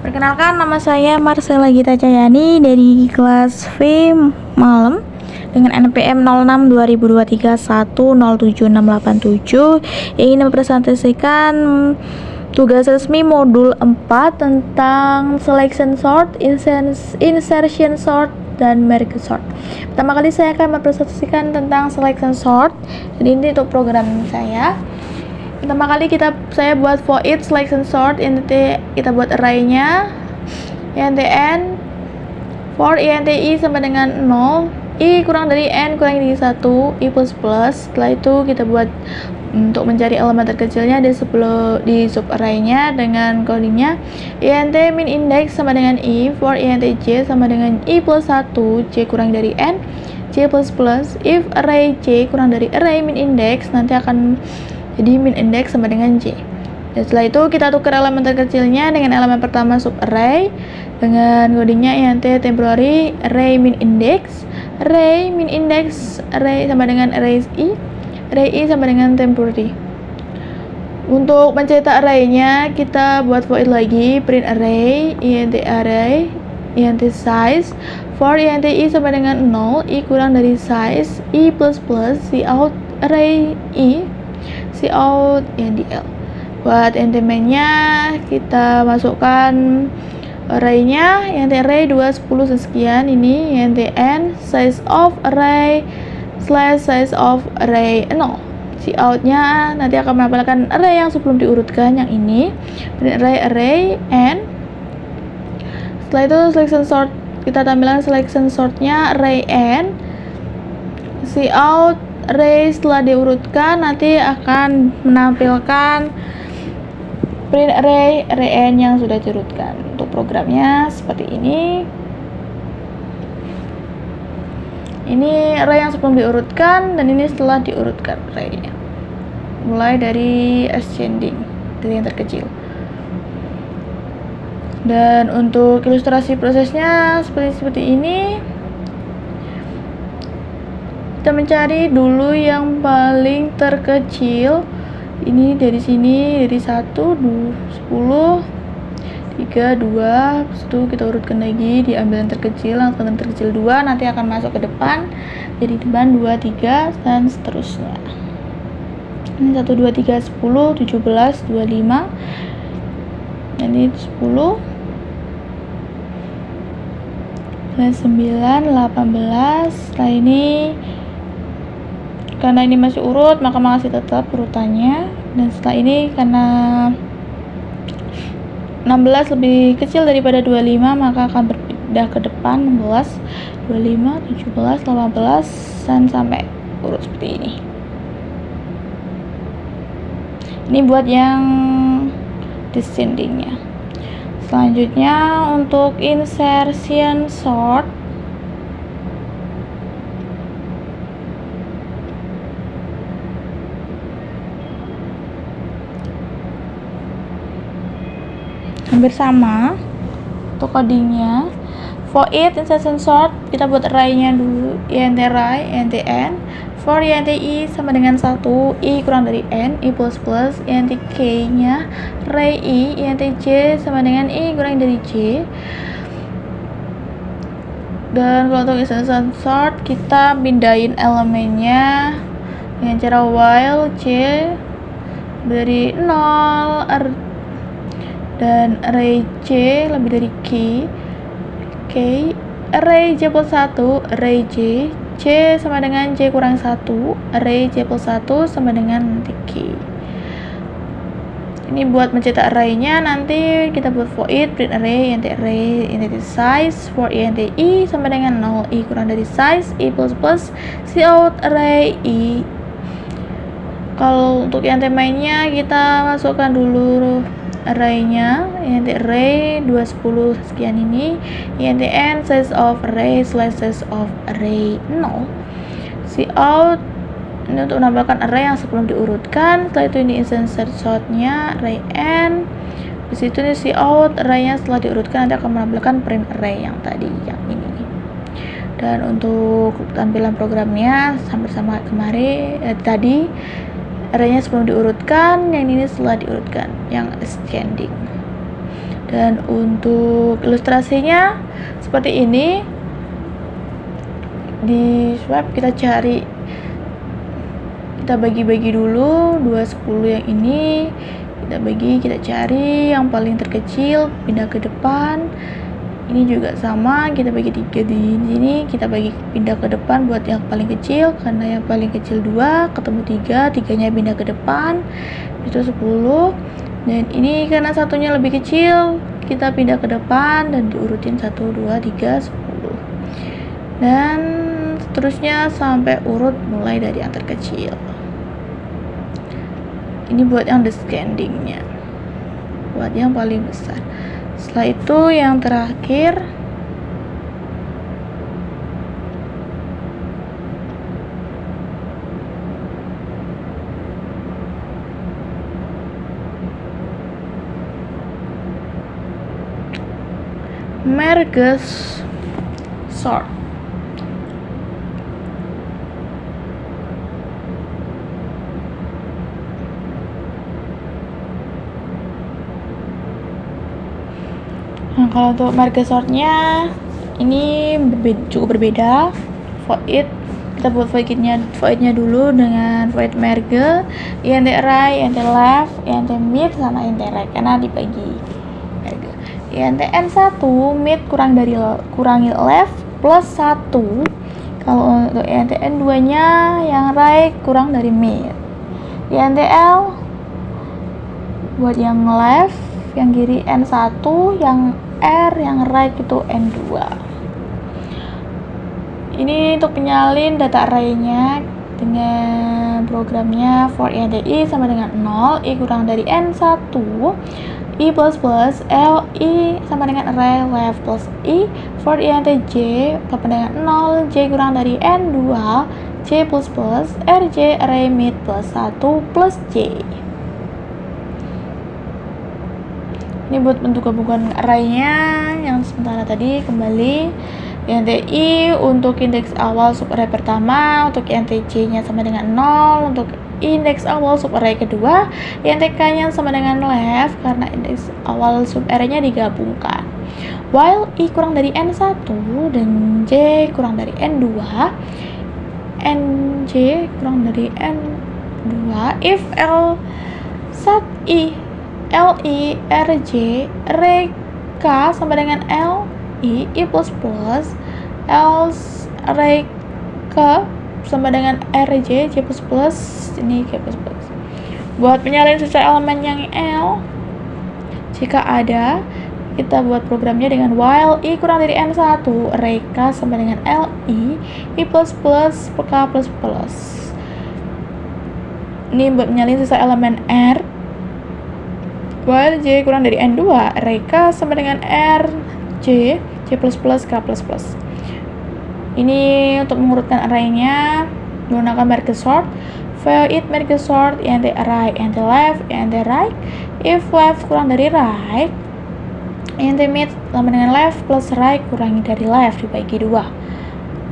Perkenalkan, nama saya Marcella Gita Cayani dari kelas V Malam dengan NPM 06/2023 ingin mempresentasikan tugas resmi modul 4 tentang selection sort, insertion sort, dan merge sort. Pertama kali saya akan mempresentasikan tentang selection sort. Jadi ini untuk program saya. Pertama kali saya buat for each selection sort, inti kita buat array-nya, intn for inti sama dengan 0, i kurang dari n kurang dari 1, i plus plus. Setelah itu kita buat untuk mencari elemen terkecilnya di sub array-nya dengan codingnya int min index sama dengan i for int j sama dengan i plus 1, j kurang dari n, j plus plus. If array j kurang dari array min index, nanti akan jadi min index sama dengan j. Dan setelah itu kita tukar elemen terkecilnya dengan elemen pertama sub array dengan codingnya int temporary array min index, array min index, array sama dengan array i sama dengan temporary. Untuk mencetak array-nya kita buat void lagi, print array int size for int i sama dengan 0, i kurang dari size, i plus plus, cout array i, cout ndl. Buat main-nya kita masukkan array-nya int array 210 sekian, ini intn size of array slash size of array 0. Cout-nya nanti akan menampilkan array yang sebelum diurutkan, yang ini print array n. Setelah itu selection sort, kita tampilkan selection sortnya array n. Cout array setelah diurutkan nanti akan menampilkan print array n yang sudah diurutkan. Untuk programnya seperti ini. Ini array yang sebelum diurutkan dan ini setelah diurutkan array-nya. Mulai dari ascending, dari yang terkecil. Dan untuk ilustrasi prosesnya seperti ini. Kita mencari dulu yang paling terkecil. Ini dari sini, dari 1, 10, 3, 2, itu kita urutkan lagi, diambil yang terkecil, yang terkecil 2 nanti akan masuk ke depan, jadi depan 2, 3, dan seterusnya. Ini 1, 2, 3, 10, 17, 25, ini 10, 9, 18. Setelah ini karena ini masih urut maka masih tetap urutannya, dan setelah ini karena 16 lebih kecil daripada 25 maka akan berpindah ke depan 16, 25, 17, 18 dan sampai urut seperti ini. Ini buat yang descendingnya. Selanjutnya untuk insertion sort, hampir sama untuk codingnya. For it insertion sort kita buat array-nya dulu, int array intn for int i sama dengan 1, i kurang dari n, i plus plus, int k nya array i, int j sama dengan i kurang dari j. Dan kalau untuk insertion sort kita pindahin elemennya dengan cara while j dari 0 dan array j lebih dari k, array j plus 1, array j sama dengan j kurang 1, array j plus 1 sama dengan nanti k. Ini buat mencetak array-nya, nanti kita buat for it print array int size for int i sama dengan 0, i kurang dari size, i plus plus, cout array i. Kalau untuk int mainnya kita masukkan dulu array-nya, int array 210 sekian, ini intn size of array slash size of array 0. Cout ini untuk menambahkan array yang sebelum diurutkan. Setelah itu ini insertion sort-nya array n. Di situ ini cout array-nya setelah diurutkan nanti akan menampilkan print array yang tadi, yang ini. Dan untuk tampilan programnya hampir sama kemarin tadi. Array-nya sebelum diurutkan, yang ini setelah diurutkan, yang ascending. Dan untuk ilustrasinya seperti ini. Di swap kita cari, kita bagi-bagi dulu 210 yang ini, kita cari yang paling terkecil, pindah ke depan. Ini juga sama, kita bagi 3 di sini, kita bagi pindah ke depan buat yang paling kecil, karena yang paling kecil 2 ketemu 3, 3-nya pindah ke depan, itu 10. Dan ini karena satunya lebih kecil, kita pindah ke depan dan diurutin 1, 2, 3, 10. Dan seterusnya sampai urut mulai dari yang terkecil. Ini buat yang descendingnya, buat yang paling besar. Setelah itu yang terakhir merge sort. Nah, kalau untuk merge sortnya ini cukup berbeda. Void, kita buat voidnya dulu dengan void merge, int right, int left, int mid, sama int right, karena dibagi merge. Int n1 mid kurangi left plus 1. Kalau untuk int n2 nya yang right kurang dari mid. Int l buat yang left, yang kiri n1, yang R, yang right itu N2. Ini untuk penyalin data array-nya dengan programnya for int i sama dengan 0, i kurang dari N1, i plus plus, L, i sama dengan array left plus i, for int j sama dengan 0, j kurang dari N2, j plus plus, rj array mid plus 1 plus j. Ini buat bentuk gabungan array-nya yang sementara tadi. Kembali int i untuk indeks awal subarray pertama, untuk int j-nya sama dengan 0, untuk indeks awal subarray kedua, int k-nya sama dengan left karena indeks awal subarray-nya digabungkan. While i kurang dari n1 dan j kurang dari n2, nj kurang dari n2, if l sat i li rj array k sama dengan li plus plus, else array k sama dengan rj j plus plus, ini k plus plus. Buat penyalin secara elemen yang l, jika ada, kita buat programnya dengan while i kurang dari n1 array k sama dengan li plus plus k plus plus. Ini buat penyalin sisa elemen r. While j kurang dari n2 array k sama dengan r j plus plus k plus plus. Ini untuk mengurutkan array-nya menggunakan merge sort. Void merge sort int right, int left, int right. If left kurang dari right, int mid sama dengan left plus right kurangi dari left dibagi 2.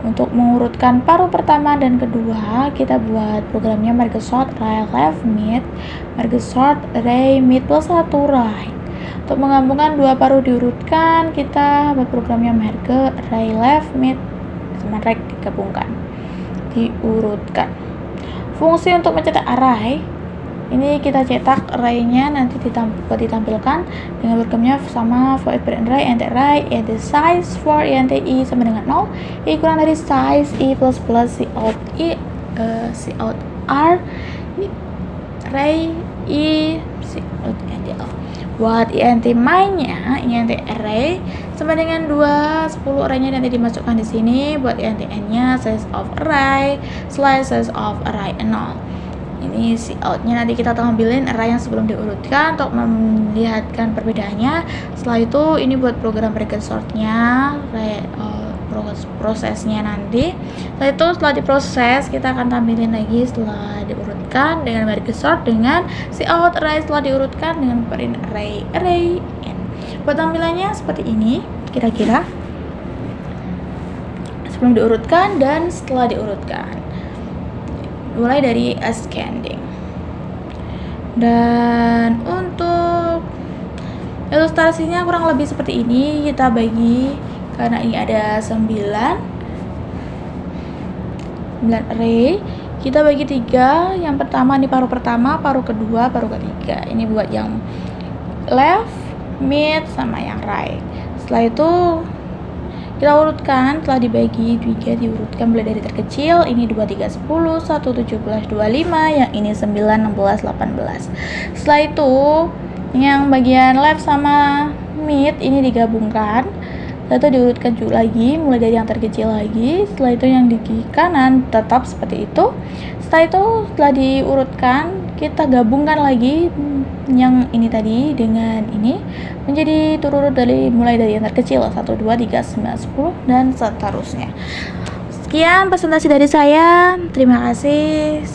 Untuk mengurutkan paruh pertama dan kedua, kita buat programnya merge sort array left mid, merge sort array mid plus 1 right. Untuk menggabungkan dua paruh diurutkan, kita buat programnya merge array left mid sama right digabungkan, diurutkan. Fungsi untuk mencetak array, ini kita cetak array-nya nanti ditampilkan dengan programnya sama void array int right, int size for int i sama dengan 0, i kurang dari size i plus plus cout i cout r array i cout int l. Buat int main-nya, int array sama dengan 2, 10 array-nya nanti dimasukkan di sini. Buat int n-nya size of array slash size of array 0. Ini cout-nya nanti kita tampilin array yang sebelum diurutkan untuk melihatkan perbedaannya. Setelah itu ini buat program merge sort-nya, prosesnya nanti. Setelah diproses, kita akan tampilin lagi setelah diurutkan dengan merge sort dengan cout array setelah diurutkan dengan print array n. Buat tampilannya seperti ini kira-kira sebelum diurutkan dan setelah diurutkan, mulai dari ascending. Dan untuk Ilustrasinya kurang lebih seperti ini. Kita bagi, karena ini ada 9 array, kita bagi 3. Yang pertama ini paruh pertama, paruh kedua, paruh ketiga. Ini buat yang left, mid, sama yang right. Setelah itu kita urutkan, telah dibagi 3, diurutkan mulai dari terkecil. Ini 2, 3, 10, 1, 17, 25, yang ini 9, 16, 18. Setelah itu yang bagian left sama mid ini digabungkan. Setelah itu diurutkan juga lagi mulai dari yang terkecil lagi. Setelah itu yang di kanan tetap seperti itu. Setelah itu setelah diurutkan, kita gabungkan lagi yang ini tadi dengan ini menjadi turut dari mulai dari yang terkecil 1, 2, 3, 9, 10 dan seterusnya. Sekian presentasi dari saya. Terima kasih.